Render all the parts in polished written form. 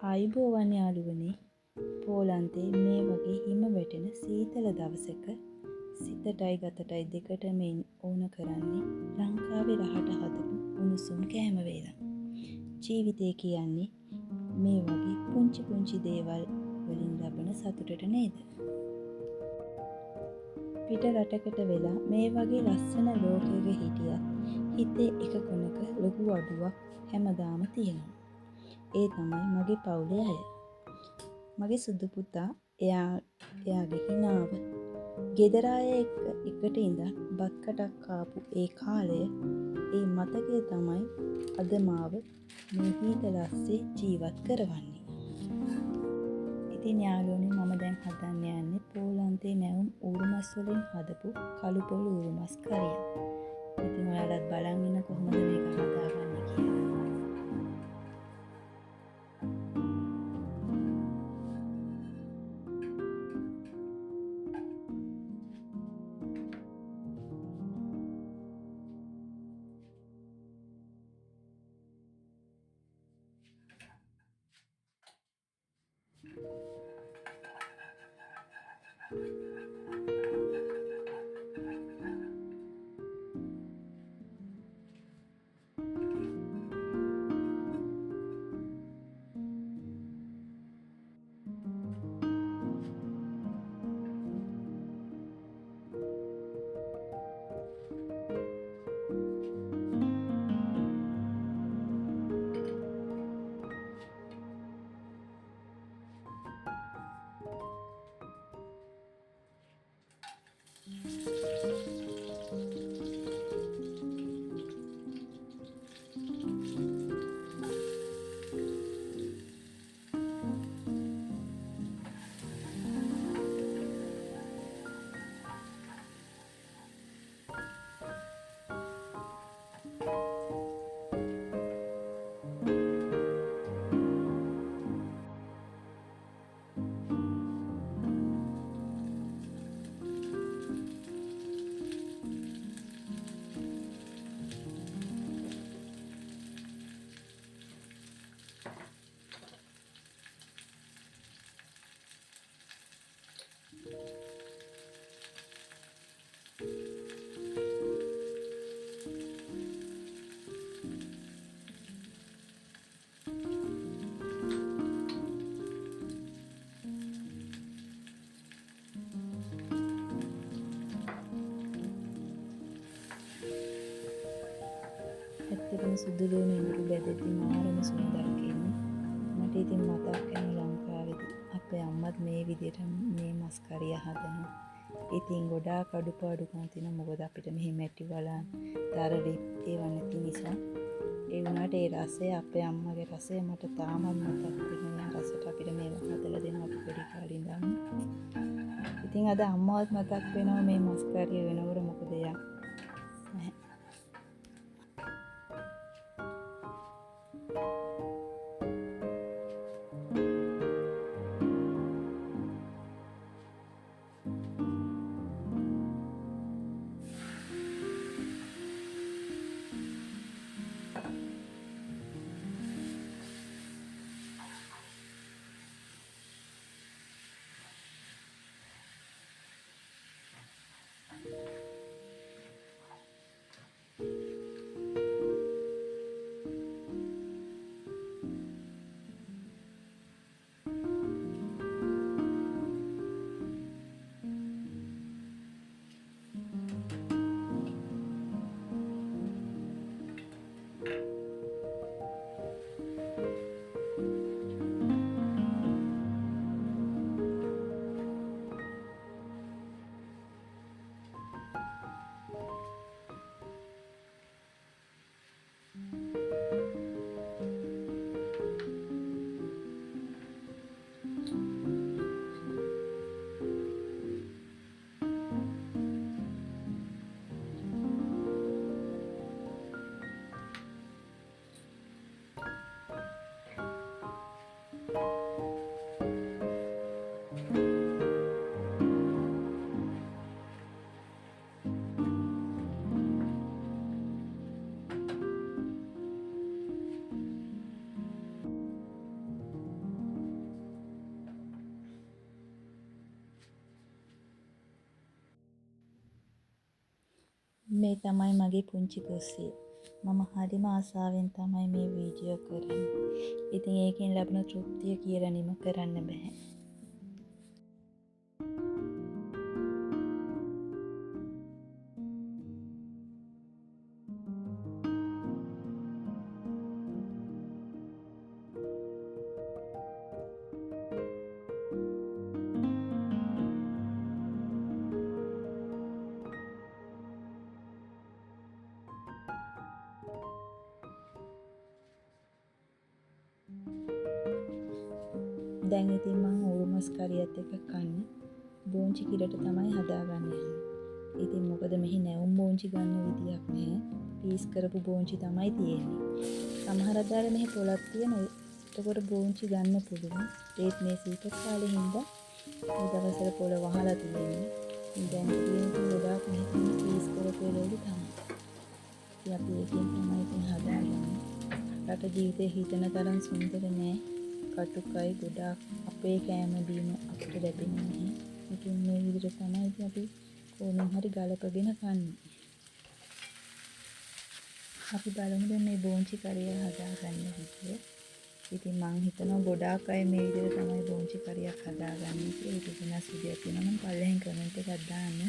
ආයුබෝවන් යාළුවනේ. පෝලන්තේ මේ වගේ හිම වැටෙන සීතල දවසක සිතටයි ගතටයි දෙකටම ඕන කරන්නේ ලංකාවේ රහට හදපු උණුසුම් කෑම වේලක්. ජීවිතය කියන්නේ මේ වගේ පුංචි පුංචි දේවල් වලින් ලබන සතුටට නේද? පිට රටකට වෙලා මේ වගේ ලස්සන ලෝකයක හිටියත් හිතේ එක කොනක ලොකු අඩුවක් හැමදාම තියෙනවා. ඒ තමයි මගේ පවුලේ අය. මගේ සුදු පුතා එයාගේ හිනාව ගෙදර අය එකට ඉඳන් බත් කටක් කාපු ඒ කාලය, ඒ මතකය තමයි අද මාව මේ හීතල අස්සේ ජීවත් කරවන්නේ. ඉතින් යාළුවනේ මම දැන් හදන්න යන්නේ පෝලන්තේ නැවුම් ඌරුමස් වලින් හදපු කළු පොළු ඌරුමස් කරියක්. ඉතින් ඔයාලත් බලන් ඉන්න කොහොමද මේක හදාගන්නේ කියලා. ඇත්තටම සුදු ලුණු ඉඟුරු බෙදෙද්දි මාරම සුන්දරක ඉන්නේ. මට ඉතින් මතක් වෙන ලංකාවේදී අපේ අම්මත් මේ විදිහට මේ මස් කරිය හදනවා. ඉතින් ගොඩාක් අඩුපාඩුකම් තියෙනවා. මොකද අපිට මෙහි මැටි වලන් දරලි ඒව නැති නිසා. ඒ වුණාට ඒ රසය අපේ අම්මගේ රසය මට තාමත් මතක් වෙනවා. රසට අපිට මේව හදලා දෙනවා අපි පොඩි කාලේ ඉඳන්. ඉතින් අද අම්මවත් මතක් වෙනවා මේ මස් කරිය වෙනකොට. මොකද එයා මේ තමයි මගේ පුංචි කුස්සිය. මම හරිම ආසාවෙන් තමයි මේ වීඩියෝ කරන්නේ. ඉතින් ඒකෙන් ලැබෙන තෘප්තිය කියලා නිම කරන්න බෑ. දැන් ඉතින් මම ඌරුමස් කරියත් එක්ක කන්න බෝංචි කිරට තමයි හදාගන්න යන්නේ. ඉතින් මොකද මෙහි නැවුම් බෝංචි ගන්න විදියක් නැහැ. පීස් කරපු බෝංචි තමයි තියෙන්නේ. සමහර අදාළ මෙහි පොලක් තියෙනවා. එතකොට බෝංචි ගන්න පුළුවන්. ඒත් මේ සීතල කාලේ හින්දා මේ දවස්වල පොල වහලා තියෙන්නේ. ඉතින් දැන් තියෙන්නේ ගොඩාක් මෙහි තියෙන පීස් කරපු වලදී තමයි. ඉතින් අපි ඒකෙන් තමයි ඉතින් හදාගන්නේ. රට ජීවිතේ හිතන තරම් සුන්දර නෑ. කටුකයි ගොඩාක් අපේ කෑම බීම අපිට ලැබෙන්නේ නැහැ. ඉතින් මේ විදිහට තමයි අපි කොහොමද හරි ගලපගෙන කන්නේ. අපි බලමු දැන් මේ බෝංචි කරිය හදාගන්න විදිය. ඉතින් මං හිතනවා ගොඩාක් අය මේ විදිහට තමයි බෝංචි කරියක් හදාගන්නේ කියලා. ඒක වෙනස් විදියක් තියෙනවා නම් පල්ලෙහෙන් කමෙන්ට් එකක් දාන්න.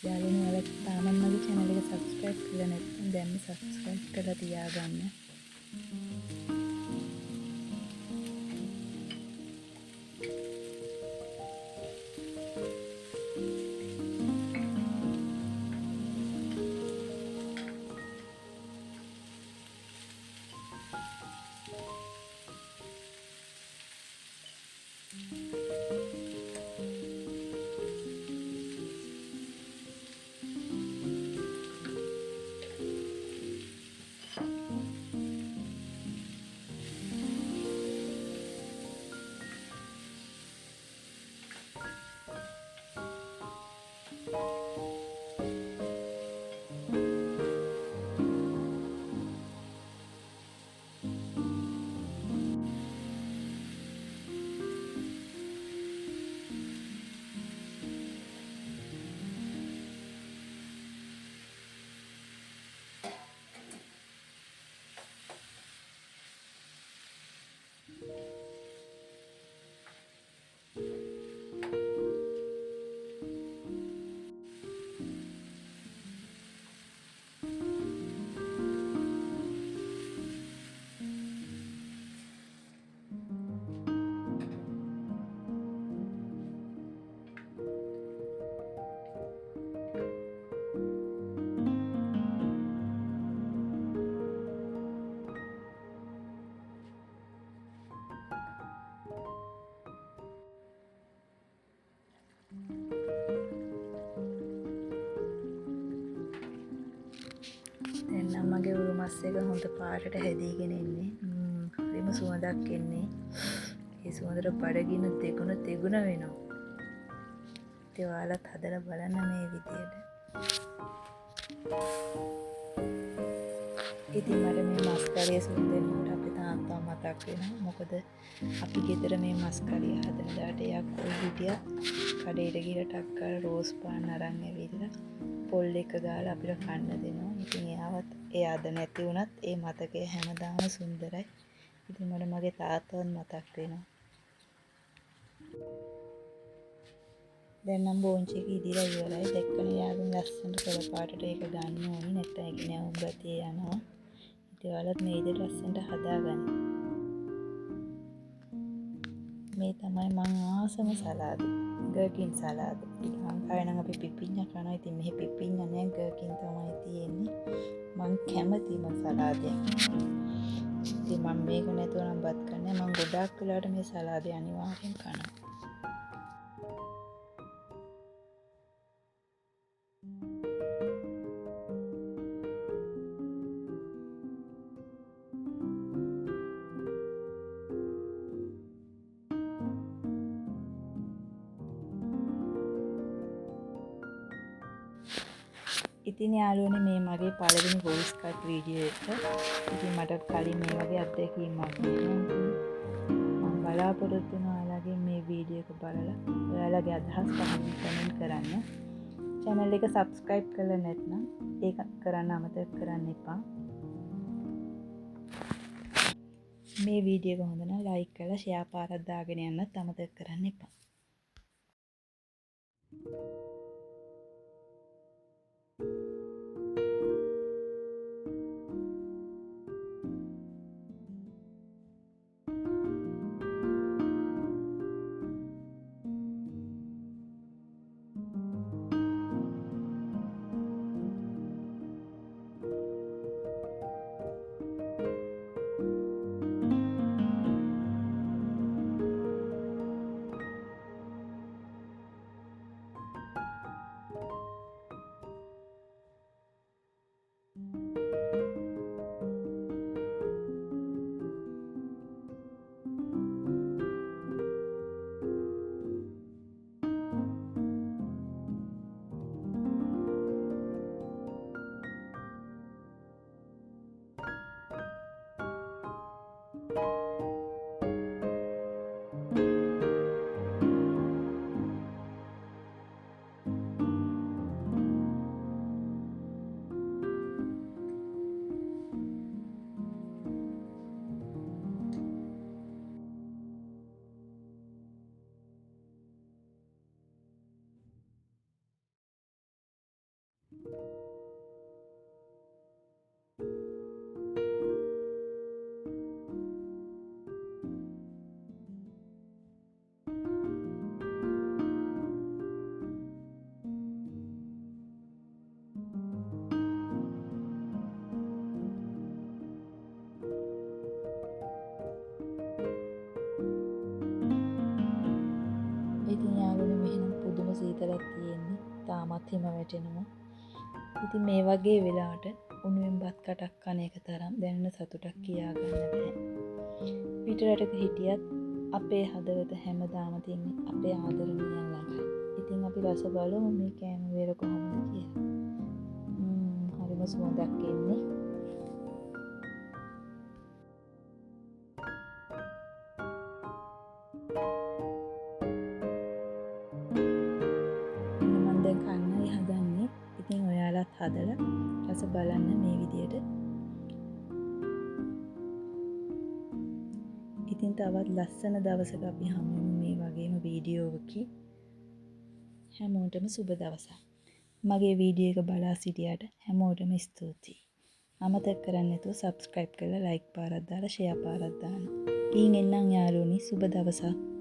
යාළුවනි ඔයාලා තාමත් මගේ channel එක subscribe කරලා නැත්නම් දැන්ම subscribe කරලා තියාගන්න. දැන් මගේ උරුමස් එක හොඳ පාටට හැදීගෙන ඉන්නේ. හරිම සුවඳක් එන්නේ. ඒ සුවඳට බඩගින්න දෙගුණ තෙගුණ වෙනවා. ඉතින් ඔයාලත් හදලා බලන්න මේ විදියට. ඉතින් මට මේ මස් කරිය සුන්දරනට අපේ තාත්තා මතක් වෙනවා. මොකද අපි ගෙදර මේ මස් කරිය හදන දාට එයා කොයි හිටියත් කඩේට ගිහලා ටක් ගාලා රෝස් පාන් අරන් ඇවිල්ලා පොල් එක ගාලා අපිට කන්න දෙනවා. ඉතින් එයාද නැති වුණත් ඒ මතකය හැමදාම සුන්දරයි. ඉතින් මට මගේ තාත්තවත් මතක් වෙනවා. දැන් නම් බෝංචි එක ඉදිරිය ඉවරයි. දැක්කනේ යාළුවෝ ලස්සනට කොළ පාටට ඒක ගන්න ඕනේ. නැත්නම් ඒක නැවුම් ගතිය යනවා. ඉතින් ඔයාලත් මේ විදිහට ලස්සනට හදාගන්න. මේ තමයි මං ආසම සලාද. ගර්කින් සලාද. ලංකාවේ නම් අපි පිපිඤ්ඤා කරනවා. ඉතින් මෙහි පිපිඤ්ඤා නෑ, ගර්කින් තමයි තියෙන්නේ. මං කැමතිම සලාදයක්. ඉතින් මම මේක නැතුව නම් බත් කන්නේ. මං ගොඩාක් වෙලාවට මේ සලාදේ අනිවාර්යෙන් කනවා. ඉතින් යාළුවනේ මේ මගේ පළවෙනි වොයිස් කට් වීඩියෝ එක. ඉතින් මට කලින් මේ වගේ අත්දැකීමක් නැහැ. මම බලාපොරොත්තු වෙනවා ඔයාලගේ මේ වීඩියෝ එක බලලා ඔයාලගේ අදහස් කමෙන්ට් කරන්න. channel එක subscribe කරලා නැත්නම් ඒක කරන්න අමතක කරන්න එපා. මේ වීඩියෝ එක හොඳ නම් like කරලා share පාරක් දාගෙන යන්නත් අමතක කරන්න එපා. ඉතින් යාළුවනේ මෙහෙනම් පුදුම සීතලක් තියෙන්නේ. තාමත් හිම වැටෙනවා. ඉතින් මේ වගේ වෙලාවට උණුවෙන් බත් කටක් කන එක තරම් දැනෙන සතුටක් කියා ගන්න බෑ. පිටරටක හිටියත් අපේ හදවත හැමදාම තින්නේ අපේ ආදරණීයන් ළඟයි. ඉතින් අපි රස බලමු මේ කෑම වේල කොහොමද කියලා. හරිම සුවඳක් එන්නේ. දැන් කන්නයි හදන්නේ. ඉතින් ඔයාලත් හදලා රස බලන්න මේ විදියට. ඉතින් තවත් ලස්සන දවසක අපි හමු වෙමු මේ වගේම වීඩියෝවකින්. හැමෝටම සුබ දවසක්. මගේ වීඩියෝ එක බලා සිටියට හැමෝටම ස්තුතියි. අමතක කරන්නේ නැතුව subscribe කරලා like පාරක් දාලා share පාරක් දාන්න. ඊන් එන්නම් යාළුවනි සුබ දවසක්.